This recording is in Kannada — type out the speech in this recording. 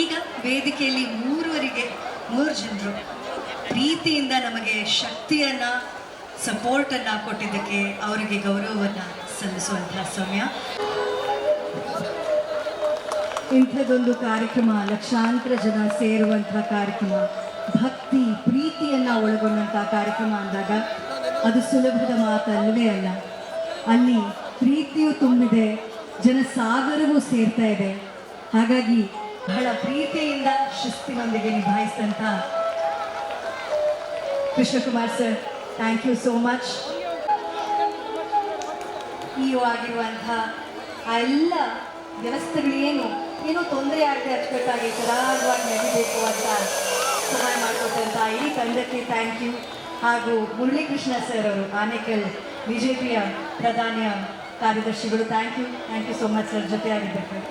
ಈಗ ವೇದಿಕೆಯಲ್ಲಿ ಮೂರು ಜನರು ಪ್ರೀತಿಯಿಂದ ನಮಗೆ ಶಕ್ತಿಯನ್ನು ಸಪೋರ್ಟನ್ನು ಕೊಟ್ಟಿದ್ದಕ್ಕೆ ಅವರಿಗೆ ಗೌರವವನ್ನು ಸಲ್ಲಿಸುವಂತಹ ಸಮಯ. ಇಂಥದ್ದೊಂದು ಕಾರ್ಯಕ್ರಮ, ಲಕ್ಷಾಂತರ ಜನ ಸೇರುವಂತಹ ಕಾರ್ಯಕ್ರಮ, ಭಕ್ತಿ ಪ್ರೀತಿಯನ್ನು ಒಳಗೊಂಡಂತಹ ಕಾರ್ಯಕ್ರಮ ಅಂದಾಗ ಅದು ಸುಲಭದ ಮಾತಲ್ಲವೇ ಅಲ್ಲ. ಅಲ್ಲಿ ಪ್ರೀತಿಯು ತುಂಬಿದೆ, ಜನಸಾಗರವೂ ಸೇರ್ತಾ ಇದೆ. ಹಾಗಾಗಿ ಬಹಳ ಪ್ರೀತಿಯಿಂದ ಶಿಸ್ತಿನೊಂದಿಗೆ ನಿಭಾಯಿಸಿದಂಥ Krishnakumar sir, thank you so much. EO ಆಗಿರುವಂಥ ಆ ಎಲ್ಲ ವ್ಯವಸ್ಥೆಗಳೇನು ಏನೋ ತೊಂದರೆ ಆಗದೆ ಅಚ್ಚುಕಟ್ಟಾಗಿ ಸರಾಗವಾಗಿ ನಡಿಬೇಕು ಅಂತ ಸಹಾಯ ಮಾಡಿಕೊಟ್ಟಂಥ ಇಡೀ ತಂಡಕ್ಕೆ ಥ್ಯಾಂಕ್ ಯು. ಹಾಗೂ ಮುರಳೀಕೃಷ್ಣ ಸರ್ ಅವರು, ಆನೇಕಲ್ ಬಿಜೆಪಿಯ ಪ್ರಧಾನ ಕಾರ್ಯದರ್ಶಿಗಳು, thank you so much sir, ಜೊತೆಯಾಗಿದ್ದಕ್ಕೆ.